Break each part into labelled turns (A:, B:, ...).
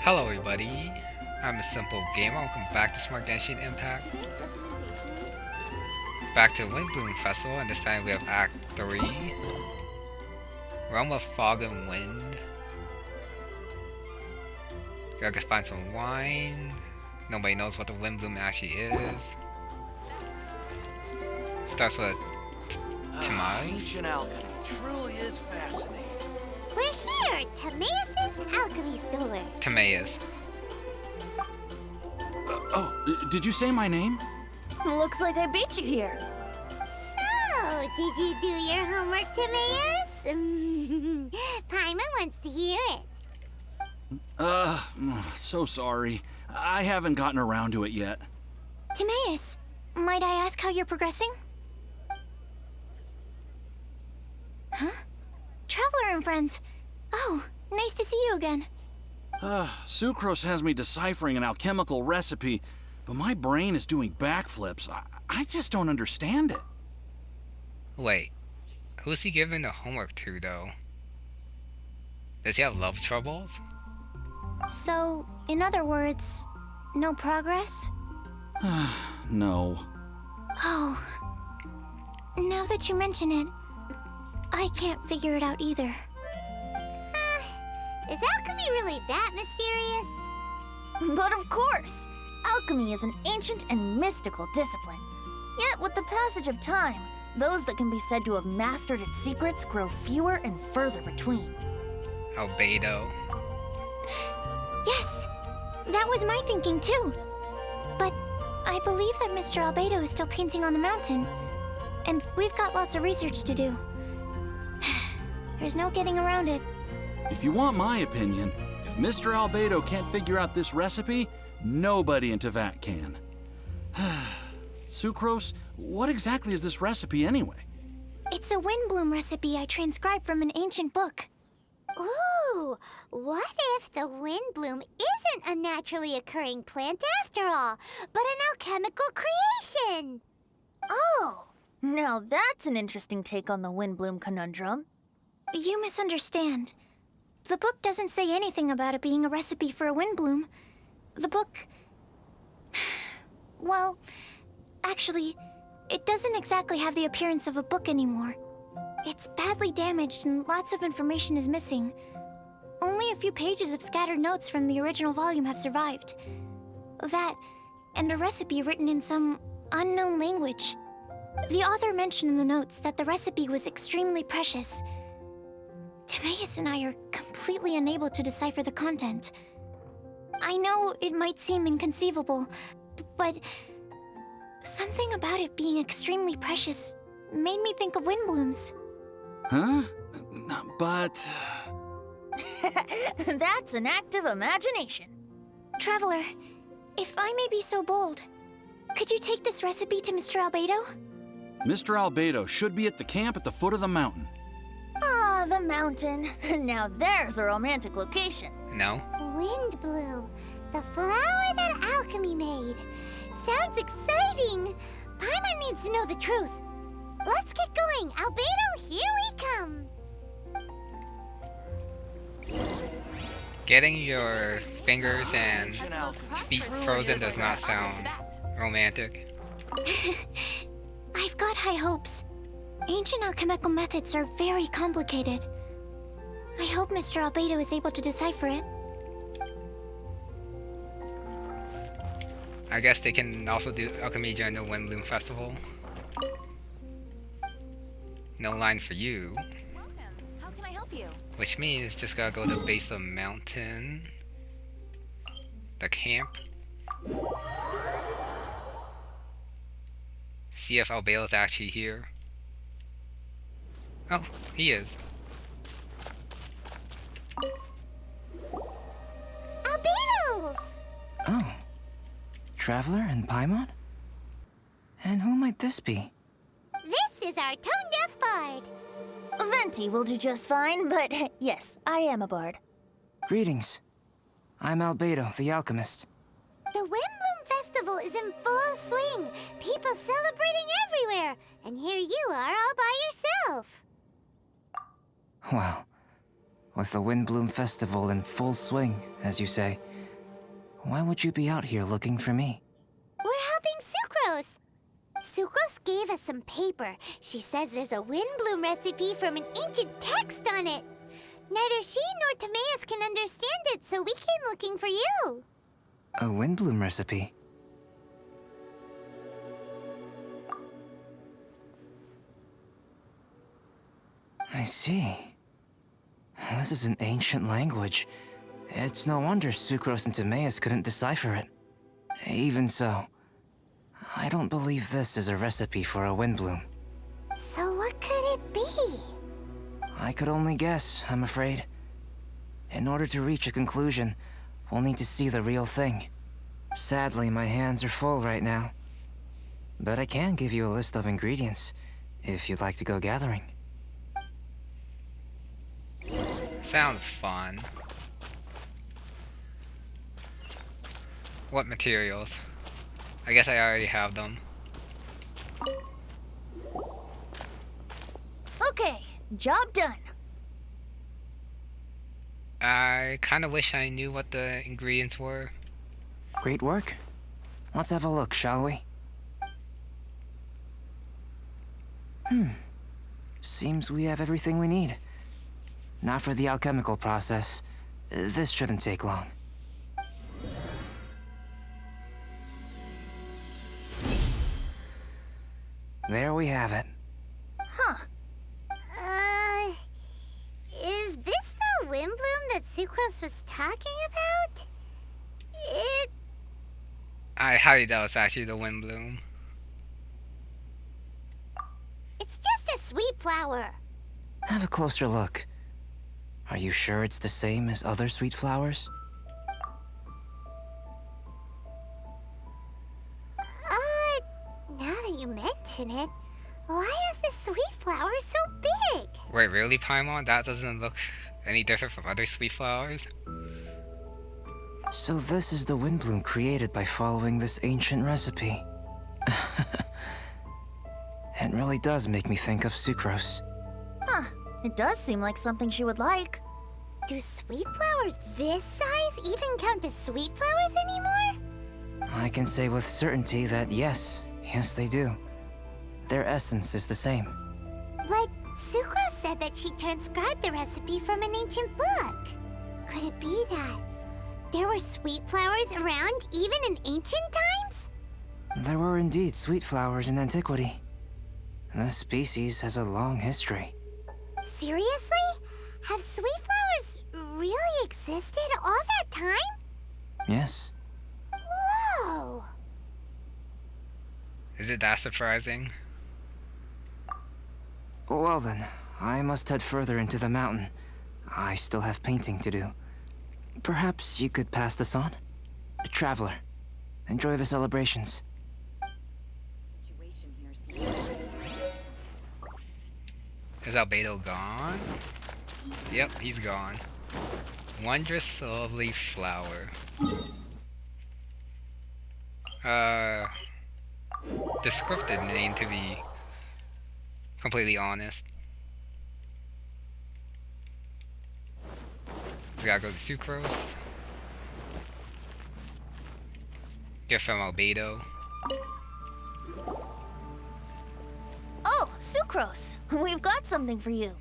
A: Hello everybody, I'm a simple gamer. Welcome back to Smart Genshin Impact. Back to Windblume Festival, and this time we have Act 3. Realm of Fog and Wind. Gotta find some wine. Nobody knows what the Windblume actually is. Starts with Timaeus.
B: Ancient alchemy truly is fascinating.
C: We're here, Timaeus' alchemy store.
A: Timaeus.
B: Did you say my name?
D: Looks like I beat you here.
C: So, did you do your homework, Timaeus? Paimon wants to hear it.
B: So sorry. I haven't gotten around to it yet.
E: Timaeus, might I ask how you're progressing? Huh? Traveler and friends. Oh, nice to see you again.
B: Sucrose has me deciphering an alchemical recipe, but my brain is doing backflips. I just don't understand it.
A: Wait, who's he giving the homework to though? Does he have love troubles?
E: So, in other words, no progress?
B: No.
E: Oh. Now that you mention it, I can't figure it out either.
C: Is alchemy really that mysterious?
D: But of course! Alchemy is an ancient and mystical discipline. Yet, with the passage of time, those that can be said to have mastered its secrets grow fewer and further between.
A: Albedo.
E: Yes! That was my thinking too. But I believe that Mr. Albedo is still painting on the mountain. And we've got lots of research to do. There's no getting around it.
B: If you want my opinion, if Mr. Albedo can't figure out this recipe, nobody in Teyvat can. Sucrose, what exactly is this recipe anyway?
E: It's a Windblume recipe I transcribed from an ancient book.
C: Ooh, what if the Windblume isn't a naturally occurring plant after all, but an alchemical creation?
D: Oh! Now that's an interesting take on the Windblume conundrum.
E: You misunderstand. The book doesn't say anything about it being a recipe for a Windblume. The book... Well, actually, it doesn't exactly have the appearance of a book anymore. It's badly damaged and lots of information is missing. Only a few pages of scattered notes from the original volume have survived. That, and a recipe written in some unknown language. The author mentioned in the notes that the recipe was extremely precious. Timaeus and I are completely unable to decipher the content. I know it might seem inconceivable, but something about it being extremely precious made me think of Windblooms.
B: Huh? But...
D: That's an act of imagination.
E: Traveler, if I may be so bold, could you take this recipe to Mr. Albedo?
B: Mr. Albedo should be at the camp at the foot of the mountain.
D: Ah, the mountain. Now there's a romantic location.
A: No?
C: Windblume, the flower that alchemy made. Sounds exciting. Paimon needs to know the truth. Let's get going. Albedo, here we come.
A: Getting your fingers and feet frozen does not sound romantic.
E: I've got high hopes. Ancient alchemical methods are very complicated. I hope Mr. Albedo is able to decipher it.
A: I guess they can also do alchemy during the Windblume Festival. No line for you.
D: Welcome. How can I help you?
A: Which means just gotta go to the base of the mountain. The camp. See if Albedo's actually here. Oh, he is.
C: Albedo!
F: Oh. Traveler and Paimon? And who might this be?
C: This is our tone-deaf bard.
D: Venti will do just fine, but yes, I am a bard.
F: Greetings. I'm Albedo, the alchemist.
C: The Windblume Festival is in full swing. People celebrating everywhere. And here you are all by yourself.
F: Well, with the Windblume Festival in full swing, as you say, Why would you be out here looking for me?
C: We're helping Sucrose. Sucrose gave us some paper. She says there's a Windblume recipe from an ancient text on it. Neither she nor Timaeus can understand it, so we came looking for you.
F: A Windblume recipe? I see. This is an ancient language. It's no wonder Sucrose and Timaeus couldn't decipher it. Even so, I don't believe this is a recipe for a Windblume.
C: So what could it be?
F: I could only guess, I'm afraid. In order to reach a conclusion, we'll need to see the real thing. Sadly, my hands are full right now. But I can give you a list of ingredients, if you'd like to go gathering.
A: Sounds fun. What materials? I guess I already have them.
D: Okay, job done.
A: I kinda wish I knew what the ingredients were.
F: Great work. Let's have a look, shall we? Seems we have everything we need. Now for the alchemical process. This shouldn't take long. There we have it.
D: Huh.
C: Is this the Windblume that Sucrose was talking about?
A: I highly doubt it's actually the Windblume.
C: It's just a sweet flower.
F: Have a closer look. Are you sure it's the same as other sweet flowers?
C: Now that you mention it, why is this sweet flower so big?
A: Wait, really, Paimon? That doesn't look any different from other sweet flowers?
F: So this is the Windblume created by following this ancient recipe. It really does make me think of Sucrose.
D: Huh. It does seem like something she would like.
C: Do sweet flowers this size even count as sweet flowers anymore?
F: I can say with certainty that yes, they do. Their essence is the same.
C: But Sucrose said that she transcribed the recipe from an ancient book. Could it be that there were sweet flowers around even in ancient times?
F: There were indeed sweet flowers in antiquity. This species has a long history.
C: Seriously? Have sweet flowers really existed all that time?
F: Yes.
C: Whoa!
A: Is it that surprising?
F: Well then, I must head further into the mountain. I still have painting to do. Perhaps you could pass this on? Traveler, enjoy the celebrations.
A: Is Albedo gone? Yep, he's gone. Wondrous lovely flower. Descriptive name, to be completely honest. We gotta go to Sucrose. Get from Albedo.
D: Oh, Sucrose! We've got something for you.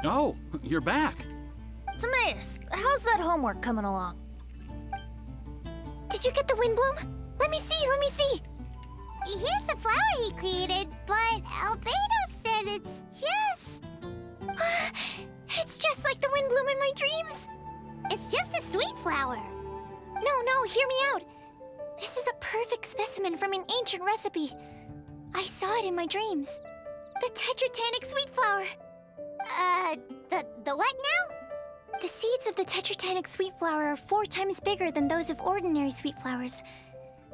B: Oh, you're back.
D: Timaeus, how's that homework coming along?
E: Did you get the Windblume? Let me see, let me see.
C: Here's the flower he created, but Albedo said it's just...
E: It's just like the Windblume in my dreams.
C: It's just a sweet flower.
E: No, hear me out. This is a perfect specimen from an ancient recipe. I saw it in my dreams. The Tetratanic sweet flower.
C: The what now?
E: The seeds of the Tetratanic sweet flower are 4 times bigger than those of ordinary sweet flowers.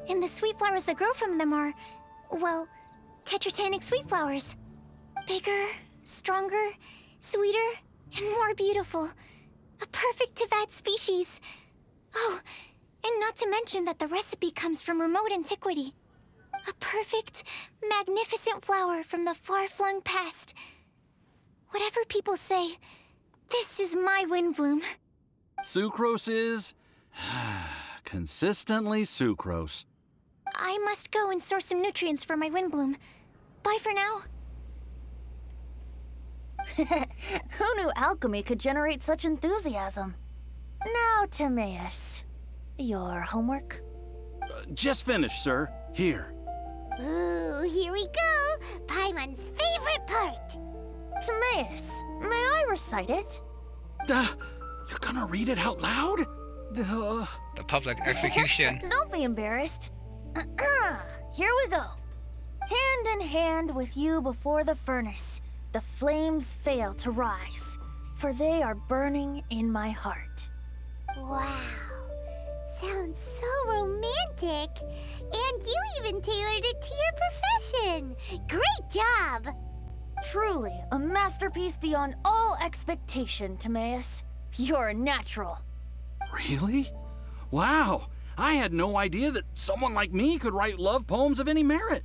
E: And the sweet flowers that grow from them are, well, Tetratanic sweet flowers. Bigger, stronger, sweeter, and more beautiful. A perfect Tivat species. Oh, and not to mention that the recipe comes from remote antiquity. A perfect, magnificent flower from the far-flung past. Whatever people say, this is my Windblume.
B: Sucrose is Consistently Sucrose.
E: I must go and source some nutrients for my Windblume. Bye for now.
D: Who knew alchemy could generate such enthusiasm? Now, Timaeus, your homework?
B: Just finished, sir. Here.
C: Ooh, here we go! Paimon's favorite part!
D: Timaeus, may I recite it?
B: You're gonna read it out loud?
A: The public execution.
D: Don't be embarrassed. Here we go. Hand in hand with you before the furnace, the flames fail to rise, for they are burning in my heart.
C: Wow. Sounds so romantic. And you even tailored it to your profession. Great job!
D: Truly, a masterpiece beyond all expectation, Timaeus. You're a natural.
B: Really? Wow! I had no idea that someone like me could write love poems of any merit.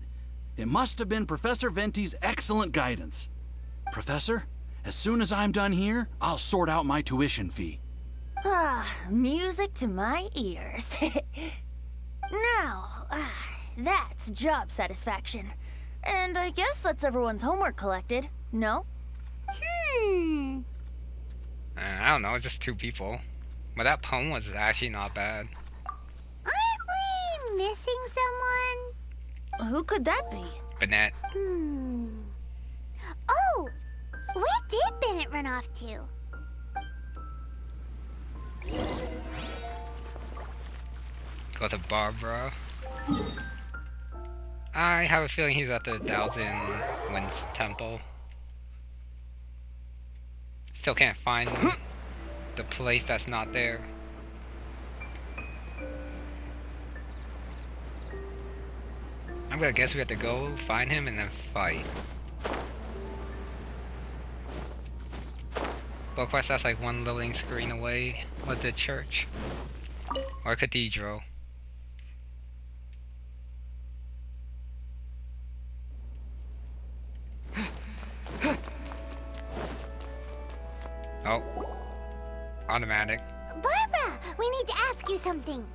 B: It must have been Professor Venti's excellent guidance. Professor, as soon as I'm done here, I'll sort out my tuition fee.
D: Music to my ears. Now, that's job satisfaction. And I guess that's everyone's homework collected, no?
A: I don't know, it's just 2 people. But that poem was actually not bad.
C: Aren't we missing someone?
D: Who could that be?
A: Bennett.
C: Oh! Where did Bennett run off to?
A: Go to Barbara. I have a feeling he's at the Thousand Winds Temple. Still can't find the place that's not there. I'm gonna guess we have to go find him and then fight. But of course that's like one loading screen away with the church. Or cathedral. Oh. Automatic.
C: Barbara, we need to ask you something.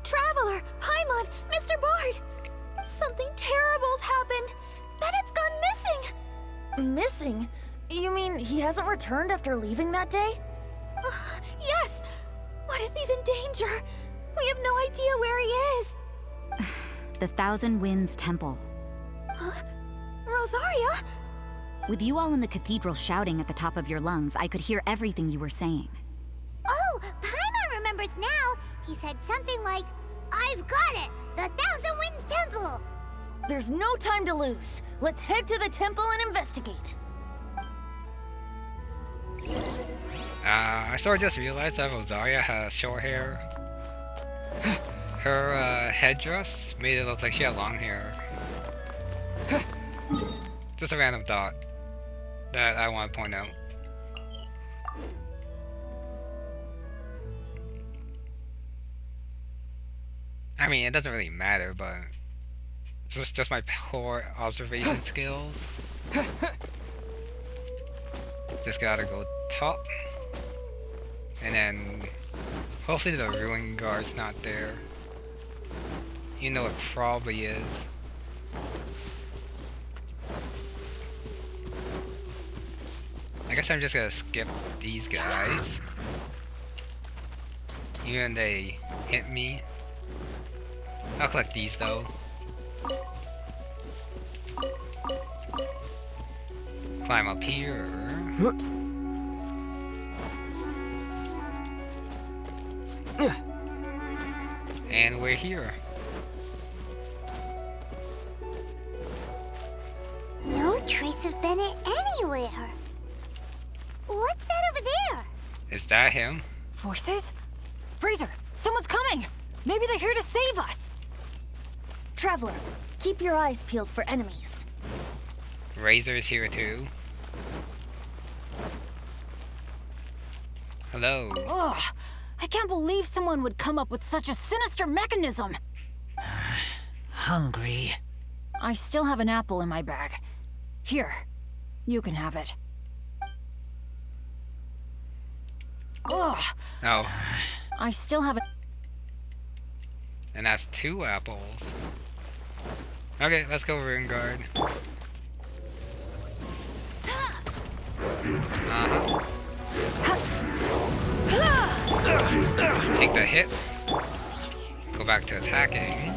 E: Traveler, Paimon, Mr. Bard! Something terrible's happened. Bennett's gone missing.
D: Missing? You mean he hasn't returned after leaving that day?
E: Yes. What if he's in danger? We have no idea where he is.
G: The Thousand Winds Temple.
E: Rosaria?
G: With you all in the cathedral shouting at the top of your lungs, I could hear everything you were saying.
C: Oh, Paimon remembers now. He said something like, I've got it! The Thousand Winds Temple!
D: There's no time to lose. Let's head to the temple and investigate.
A: I sort of just realized that Rosaria has short hair. Her headdress made it look like she had long hair. Just a random thought that I want to point out. I mean, it doesn't really matter, but it's just my poor observation skills. Just gotta go top. And then hopefully the ruin guard's not there. Even though it probably is. I guess I'm just gonna skip these guys. Even they hit me. I'll collect these though. Climb up here. And we're here.
C: No trace of Bennett anywhere. What's that over there?
A: Is that him?
D: Forces? Fraser, someone's coming! Maybe they're here to save us! Traveler, keep your eyes peeled for enemies.
A: Razor's here too. Hello.
H: Ugh, I can't believe someone would come up with such a sinister mechanism.
F: Hungry.
H: I still have an apple in my bag. Here, you can have it. Ugh,
A: Oh.
H: I still have it.
A: And that's 2 apples. Okay, let's go Ruin Guard. Take the hit. Go back to attacking.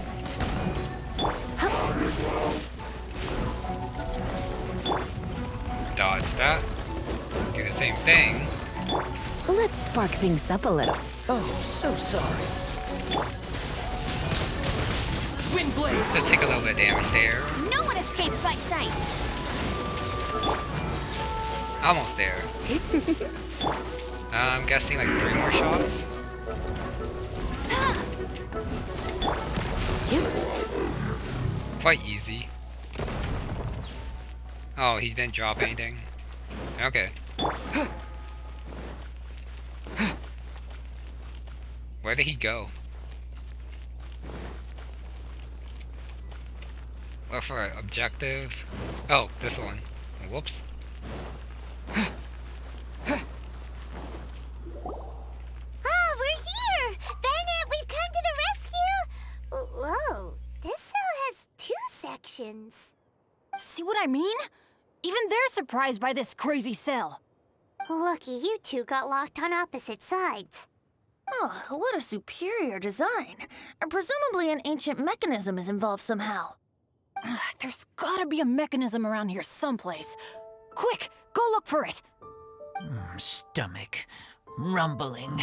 A: Dodge that. Do the same thing.
I: Let's spark things up a little.
J: Oh, so sorry. Windblume!
A: Just take a little bit of damage there.
D: No one escapes my sights.
A: Almost there. I'm guessing like 3 more shots. Quite easy. Oh, he didn't drop anything. Okay. Where did he go? Look for an objective. Oh, this one. Whoops.
C: We're here! Bennett, we've come to the rescue! Whoa, this cell has 2 sections.
H: See what I mean? Even they're surprised by this crazy cell.
C: Lucky you two got locked on opposite sides.
D: Oh, what a superior design. Presumably an ancient mechanism is involved somehow.
H: There's gotta be a mechanism around here someplace. Quick, go look for it.
J: Stomach rumbling.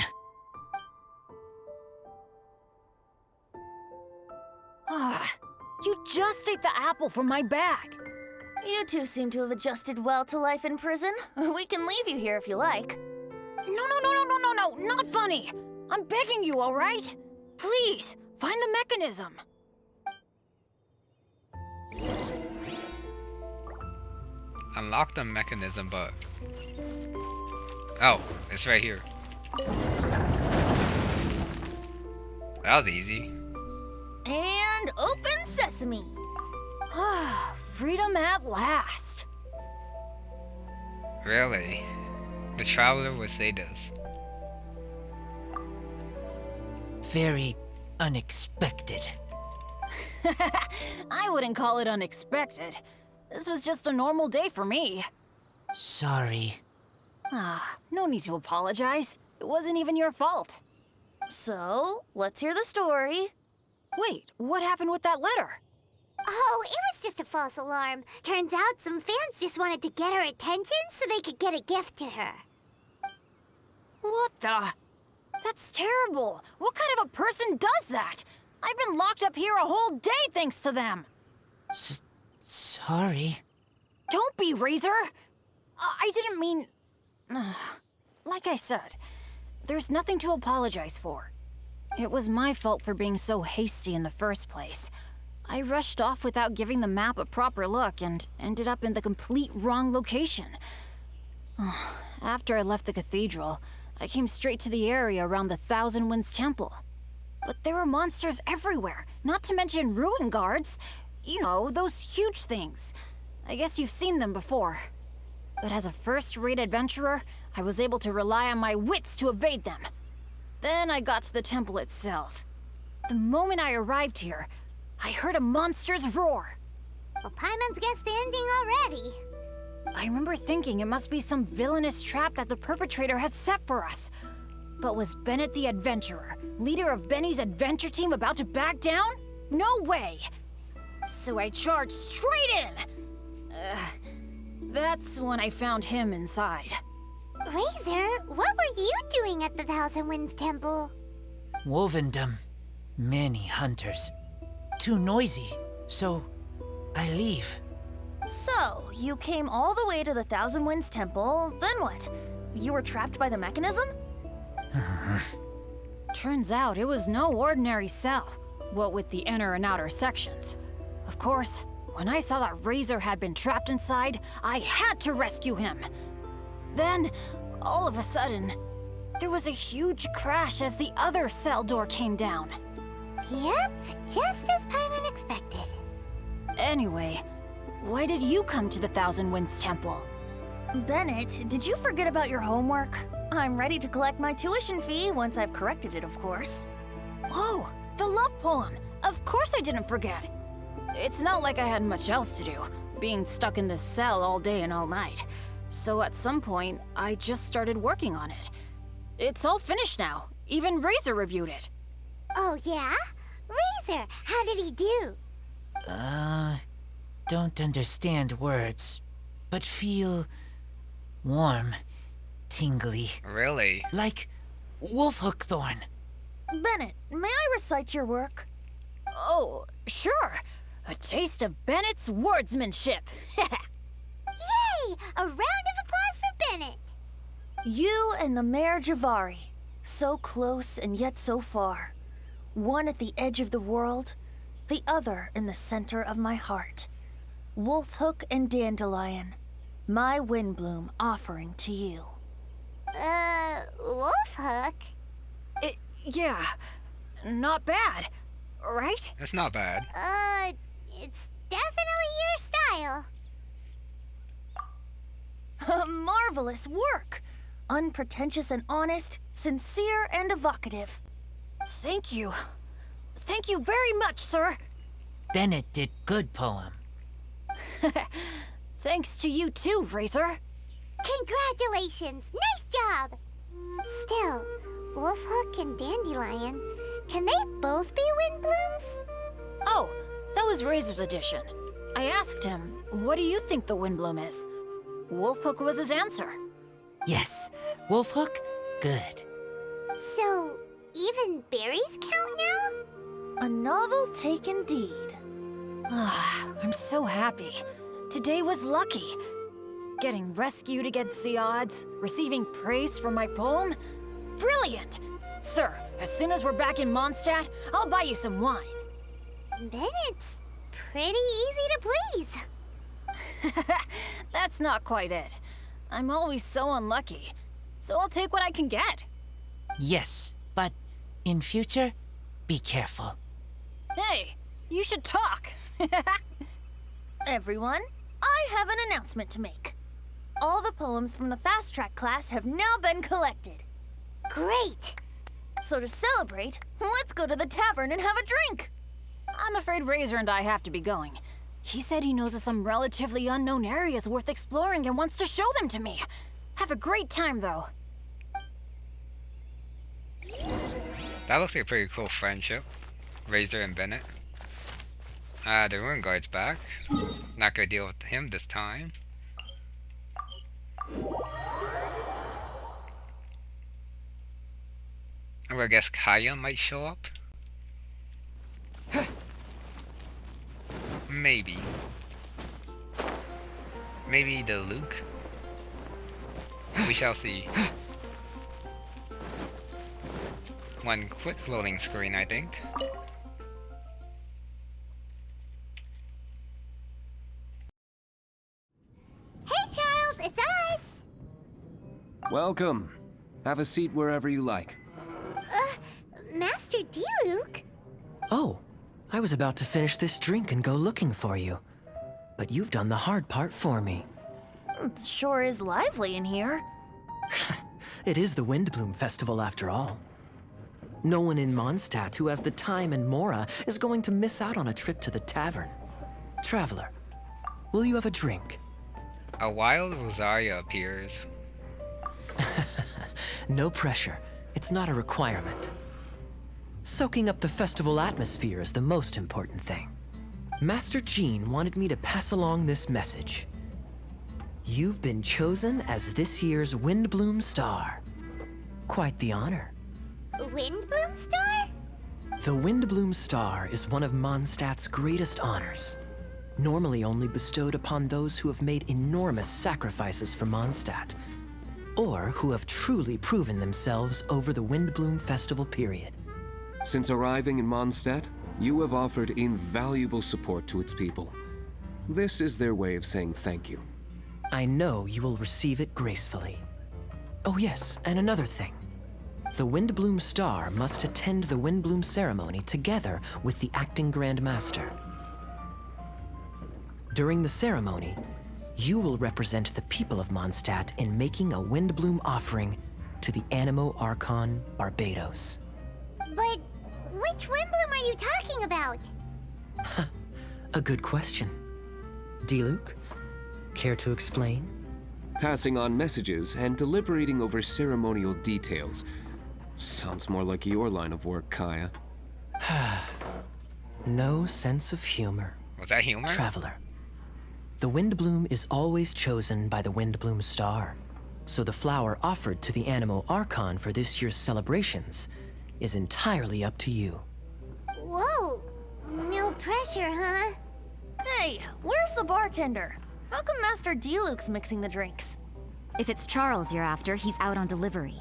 H: You just ate the apple from my bag.
D: You two seem to have adjusted well to life in prison. We can leave you here if you like.
H: No, not funny. I'm begging you, all right? Please, find the mechanism.
A: Unlock the mechanism, but... Oh, it's right here. That was easy.
D: And open sesame.
H: Freedom at last.
A: Really? The Traveler would say this.
J: Very unexpected.
H: I wouldn't call it unexpected. This was just a normal day for me.
J: Sorry.
H: No need to apologize. It wasn't even your fault.
D: So, let's hear the story.
H: Wait, what happened with that letter?
C: Oh, it was just a false alarm. Turns out some fans just wanted to get her attention so they could get a gift to her.
H: What the? That's terrible. What kind of a person does that? I've been locked up here a whole day thanks to them.
J: Sorry.
H: Don't be, Razor. I didn't mean... Like I said, there's nothing to apologize for. It was my fault for being so hasty in the first place. I rushed off without giving the map a proper look and ended up in the complete wrong location. After I left the cathedral, I came straight to the area around the Thousand Winds Temple. But there were monsters everywhere, not to mention ruin guards. You know, those huge things. I guess you've seen them before. But as a first-rate adventurer, I was able to rely on my wits to evade them. Then I got to the temple itself. The moment I arrived here, I heard a monster's roar.
C: Well, Paimon's guessed the ending already.
H: I remember thinking it must be some villainous trap that the perpetrator had set for us. But was Bennett the adventurer, leader of Benny's adventure team, about to back down? No way! So I charged straight in! That's when I found him inside.
C: Razor, what were you doing at the Thousand Winds Temple?
J: Wovendom. Many hunters. Too noisy, so I leave.
D: So, you came all the way to the Thousand Winds Temple, then what? You were trapped by the mechanism?
H: Turns out it was no ordinary cell, what with the inner and outer sections. Of course, when I saw that Razor had been trapped inside, I had to rescue him. Then, all of a sudden, there was a huge crash as the other cell door came down.
C: Yep, just as Paimon expected.
H: Anyway, why did you come to the Thousand Winds Temple?
D: Bennett, did you forget about your homework? I'm ready to collect my tuition fee once I've corrected it, of course.
H: Oh, the love poem. Of course I didn't forget. It's not like I had much else to do, being stuck in this cell all day and all night. So at some point, I just started working on it. It's all finished now. Even Razor reviewed it.
C: Oh, yeah? Razor, how did he do?
J: Don't understand words, but feel warm, tingly.
A: Really?
J: Like wolfhook thorn.
D: Bennett, may I recite your work?
H: Oh, sure. A taste of Bennett's wordsmanship.
C: Yay! A round of applause for Bennett.
D: You and the Mare Javari, so close and yet so far. One at the edge of the world, the other in the center of my heart. Wolfhook and Dandelion, my Windblume offering to you.
C: Wolfhook?
H: Yeah, not bad, right?
A: That's not bad.
C: It's definitely your style.
D: Marvelous work! Unpretentious and honest, sincere and evocative.
H: Thank you. Thank you very much, sir.
J: Bennett did good poem.
H: Thanks to you too, Razor.
C: Congratulations! Nice job! Still, Wolfhook and Dandelion, can they both be Windblooms?
H: Oh, that was Razor's edition. I asked him, what do you think the Windblume is? Wolfhook was his answer.
J: Yes, wolfhook, good.
C: So, even berries count now?
D: A novel take indeed.
H: I'm so happy. Today was lucky. Getting rescued against the odds, receiving praise for my poem. Brilliant! Sir, as soon as we're back in Mondstadt, I'll buy you some wine.
C: Bennett's pretty easy to please.
H: That's not quite it. I'm always so unlucky, so I'll take what I can get.
J: Yes, but in future, be careful.
H: Hey, you should talk.
D: Everyone, I have an announcement to make. All the poems from the Fast Track class have now been collected.
C: Great!
D: So to celebrate, let's go to the tavern and have a drink.
H: I'm afraid Razor and I have to be going. He said he knows of some relatively unknown areas worth exploring and wants to show them to me. Have a great time, though.
A: That looks like a pretty cool friendship. Razor and Bennett. The Ruin Guard's back. Not gonna deal with him this time. I'm gonna guess Kaeya might show up. Maybe. Maybe Diluc. We shall see. One quick loading screen, I think.
C: Hey, Charles, it's us!
K: Welcome. Have a seat wherever you like.
C: Master Diluc?
L: Oh, I was about to finish this drink and go looking for you. But you've done the hard part for me.
D: It sure is lively in here.
L: It is the Windblume Festival after all. No one in Mondstadt who has the time and mora is going to miss out on a trip to the tavern. Traveler, will you have a drink?
A: A wild Rosaria appears.
L: No pressure. It's not a requirement. Soaking up the festival atmosphere is the most important thing. Master Jean wanted me to pass along this message. You've been chosen as this year's Windblume Star. Quite the honor.
C: Windblume Star?
L: The Windblume Star is one of Mondstadt's greatest honors. Normally only bestowed upon those who have made enormous sacrifices for Mondstadt, or who have truly proven themselves over the Windblume Festival period.
K: Since arriving in Mondstadt, you have offered invaluable support to its people. This is their way of saying thank you.
L: I know you will receive it gracefully. Oh yes, and another thing. The Windblume Star must attend the Windblume ceremony together with the acting Grand Master. During the ceremony, you will represent the people of Mondstadt in making a Windblume offering to the Animo Archon Barbados.
C: But Which Windblume are you talking about?
L: A good question. Diluc, care to explain?
K: Passing on messages and deliberating over ceremonial details. Sounds more like your line of work, Kaeya.
L: No sense of humor.
A: Was that humor?
L: Traveler. The Windblume is always chosen by the Windblume star, so the flower offered to the Animo Archon for this year's celebrations is entirely up to you.
C: Whoa! No pressure, huh?
D: Hey, where's the bartender? How come Master Diluc's mixing the drinks?
G: If it's Charles you're after, he's out on delivery.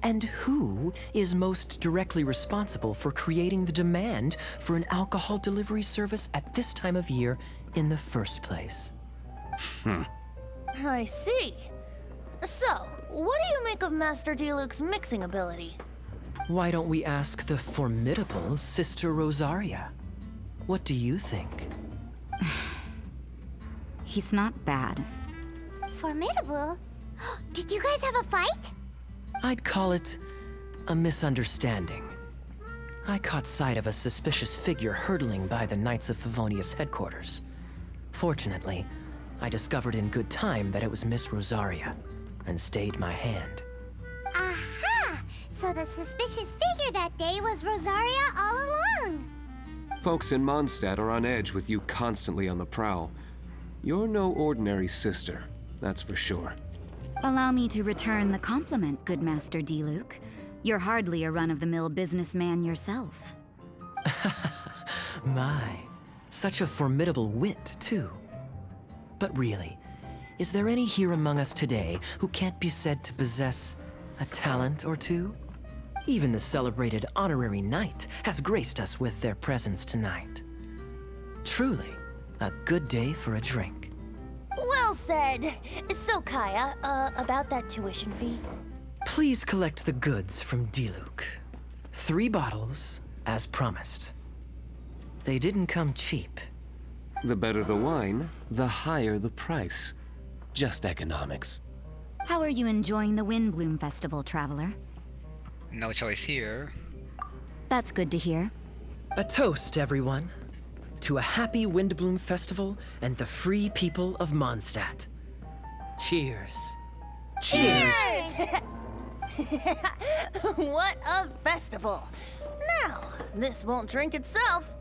L: And who is most directly responsible for creating the demand for an alcohol delivery service at this time of year in the first place?
D: I see. So, what do you make of Master Diluc's mixing ability?
L: Why don't we ask the formidable Sister Rosaria? What do you think?
G: He's not bad.
C: Formidable? Did you guys have a fight?
L: I'd call it a misunderstanding. I caught sight of a suspicious figure hurtling by the Knights of Favonius headquarters. Fortunately, I discovered in good time that it was Miss Rosaria, and stayed my hand.
C: Aha! So the suspicious figure that day was Rosaria all along!
K: Folks in Mondstadt are on edge with you constantly on the prowl. You're no ordinary sister, that's for sure.
G: Allow me to return the compliment, good Master Diluc. You're hardly a run-of-the-mill businessman yourself.
L: My, such a formidable wit, too. But really, is there any here among us today who can't be said to possess a talent or two? Even the celebrated honorary knight has graced us with their presence tonight. Truly, a good day for a drink.
D: Well said. So, Kaeya, about that tuition fee?
L: Please collect the goods from Diluc. 3 bottles, as promised. They didn't come cheap.
K: The better the wine, the higher the price. Just economics.
G: How are you enjoying the Windblume Festival, traveler?
A: No choice here.
G: That's good to hear.
L: A toast, everyone, to a happy Windblume Festival and the free people of Mondstadt. Cheers. Cheers!
D: What a festival! Now, this won't drink itself.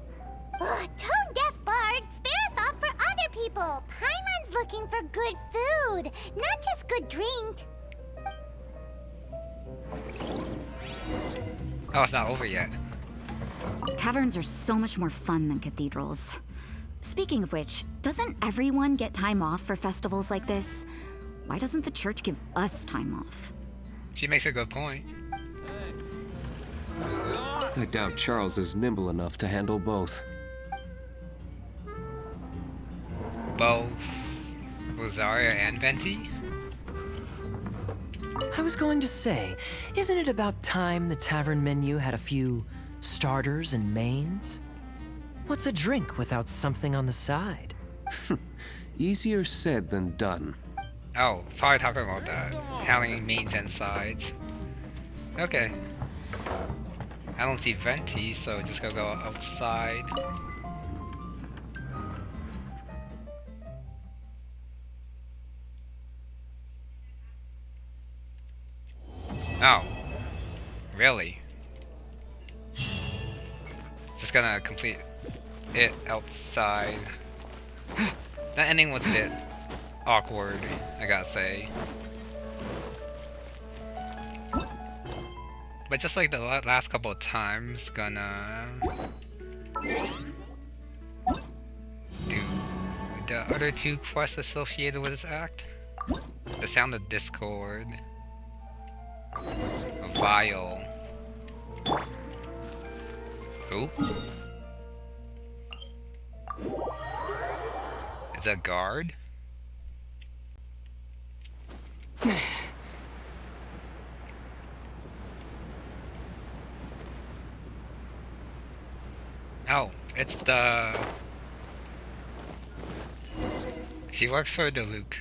C: Tone-deaf bard, spare a thought for other people. Paimon's looking for good food, not just good drink.
A: Oh, it's not over yet.
G: Taverns are so much more fun than cathedrals. Speaking of which, doesn't everyone get time off for festivals like this? Why doesn't the church give us time off?
A: She makes a good point.
K: I doubt Charles is nimble enough to handle both.
A: Both Rosaria and Venti?
L: I was going to say, isn't it about time the tavern menu had a few starters and mains? What's a drink without something on the side?
K: Easier said than done.
A: Oh, probably talking about that. Having mains and sides. Okay. I don't see Venti, so just gonna go outside. Oh. Really? Just gonna complete it outside. That ending was a bit awkward, I gotta say. But just like the last couple of times, gonna do the other 2 quests associated with this act. The Sound of Discord. Vile. Who? Is that a guard? Oh, it's the... She works for Diluc.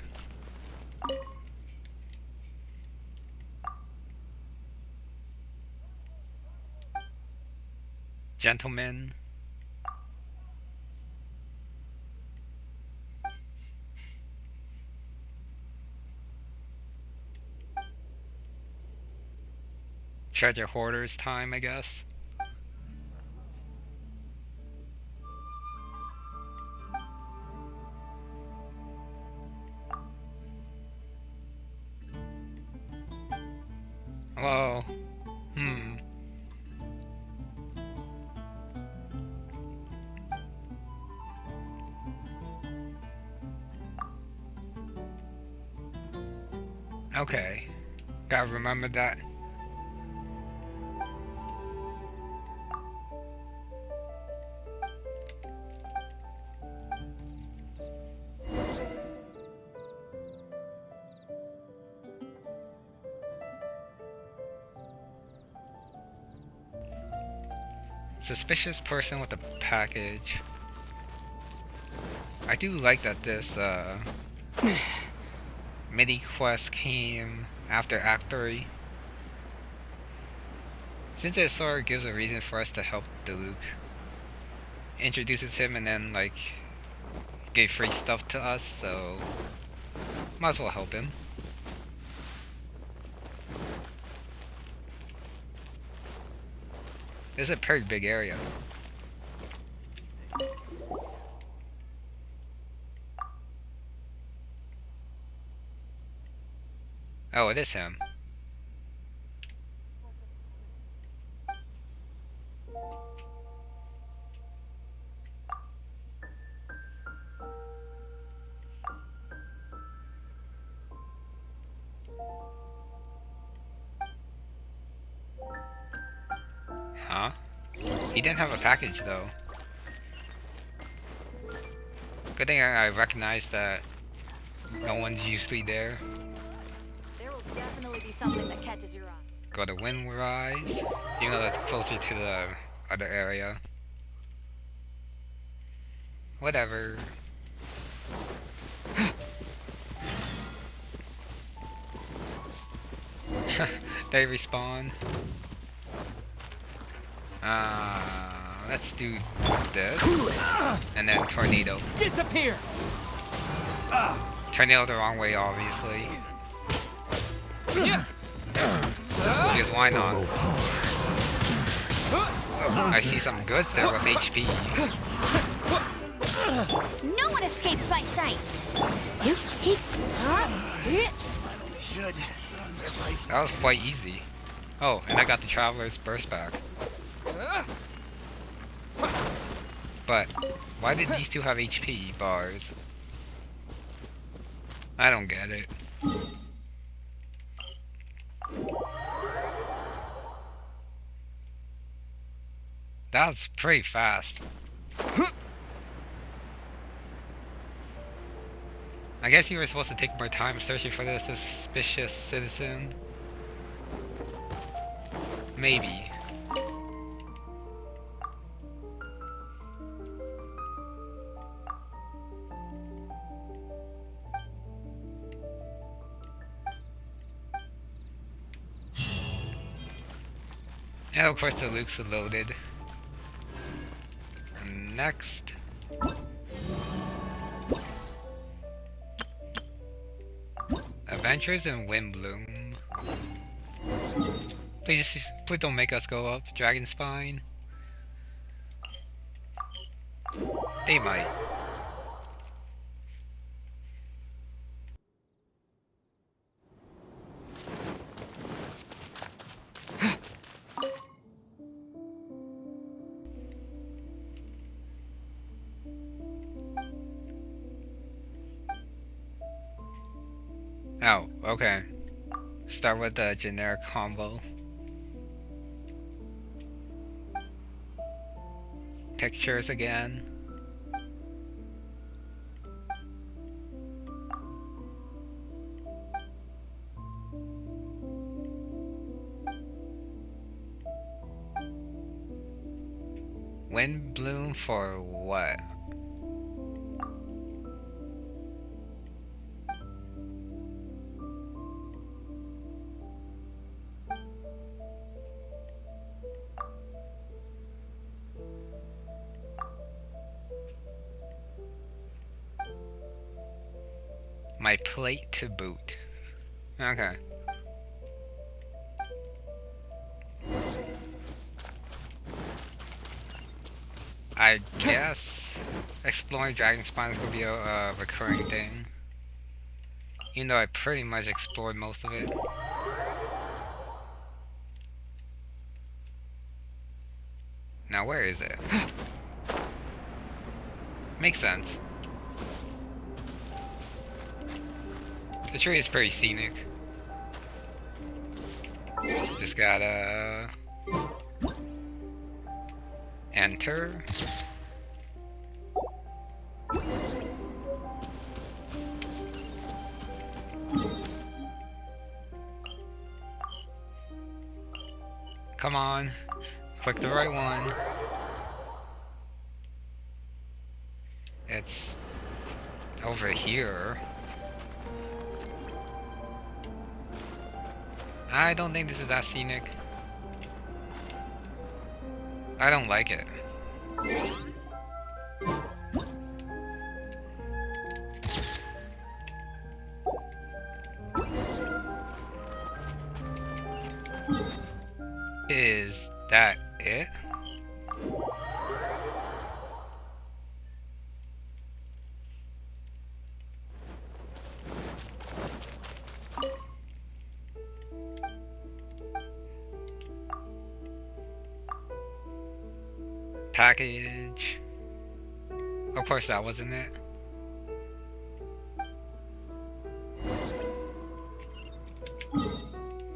A: Gentlemen. Treasure hoarders time, I guess. Whoa. Okay. Gotta remember that. Suspicious person with a package. I do like that this mini quest came after Act 3. Since it sort of gives a reason for us to help Diluc. Introduces him and then like gave free stuff to us, so might as well help him. This is a pretty big area. Oh, it is him. Huh? He didn't have a package though. Good thing I recognized that no one's usually there.
H: There will definitely be something that catches your eye.
A: Go to Windrise, even though that's closer to the other area. Whatever. They respawn. Let's do this. And then tornado.
B: Disappear!
A: Tornado the wrong way, obviously. Because why not? I see some goods there with HP.
D: No one escapes my sights.
A: That was quite easy. Oh, and I got the Traveler's Burst back. But, why did these two have HP bars? I don't get it. That was pretty fast. I guess you were supposed to take more time searching for the suspicious citizen. Maybe. And of course the Luke's loaded. And next. Adventures in Windblume. Please don't make us go up Dragon Spine. They might. Oh, okay. Start with the generic combo. Pictures again. Windblume for what? My plate to boot. Okay. I guess exploring dragon spawns will be a recurring thing. Even though I pretty much explored most of it. Now where is it? Makes sense. The tree is pretty scenic. Just gotta enter. Come on, click the right one. It's over here. I don't think this is that scenic. I don't like it. Is that it? Package. Of course that wasn't it.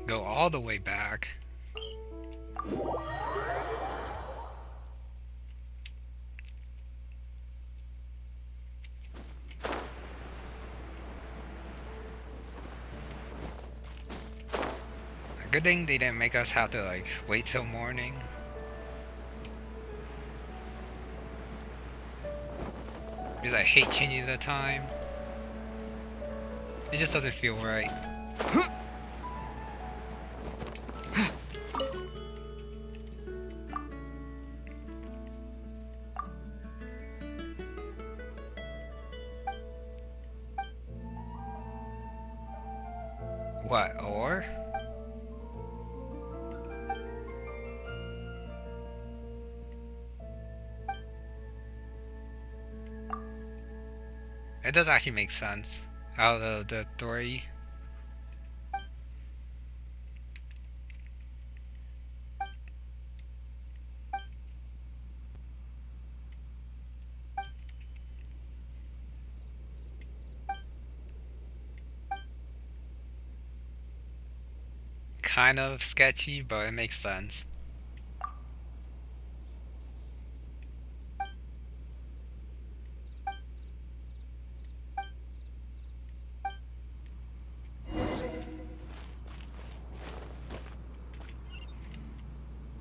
A: Go all the way back. Good thing they didn't make us have to like wait till morning. Because I hate changing the time. It just doesn't feel right. What, or? It does actually make sense out of the three. Kind of sketchy, but it makes sense.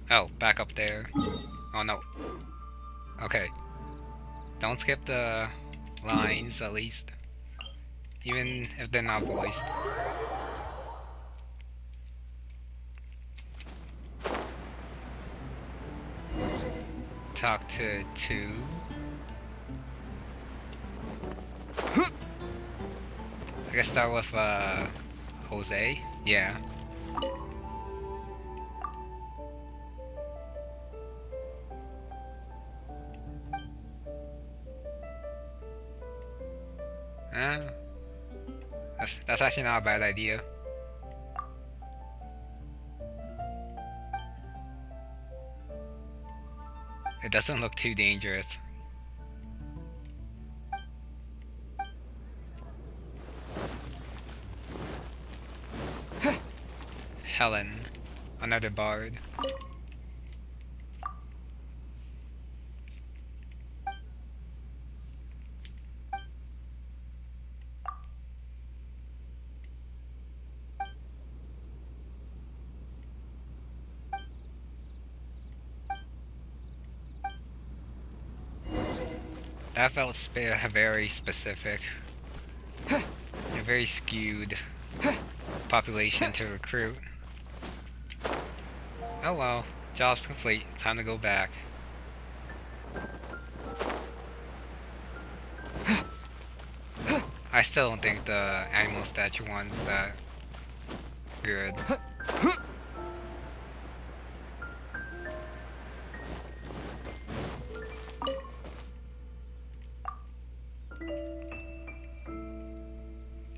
A: Oh, back up there. Oh no. Okay. Don't skip the lines, at least. Even if they're not voiced. Talk to two. I guess start with Jose. Yeah. That's actually not a bad idea. It doesn't look too dangerous. Helen, another bard. That felt very specific. A very skewed population to recruit. Oh well, job's complete. Time to go back. I still don't think the animal statue one's that good.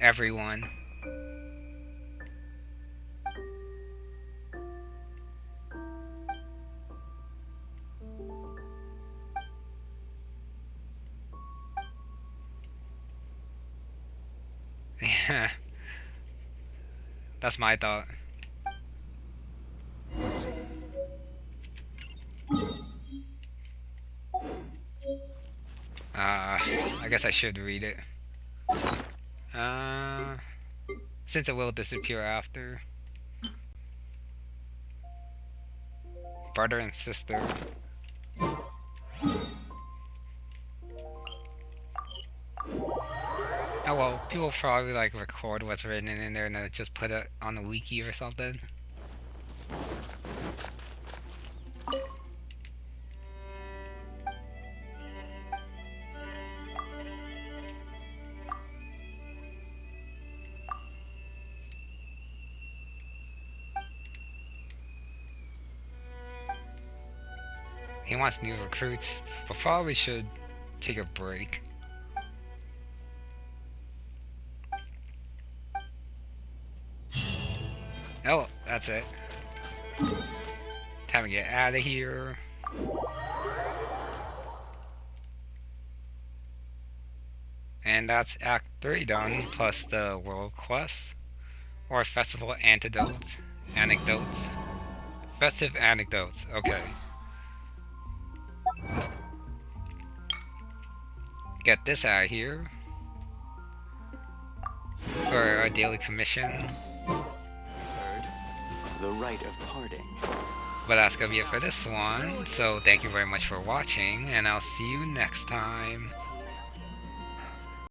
A: Everyone. Yeah. That's my thought. I guess I should read it. Since it will disappear after. Brother and sister. Oh well, people probably like record what's written in there and then just put it on the wiki or something. He wants new recruits, but probably should take a break. Oh, that's it. Time to get out of here. And that's Act 3 done, plus the world quest. Or festival anecdotes. Festive anecdotes, okay. Get this out of here. For our daily commission.
B: The rite of parting.
A: But that's gonna be it for this one. So thank you very much for watching, and I'll see you next time.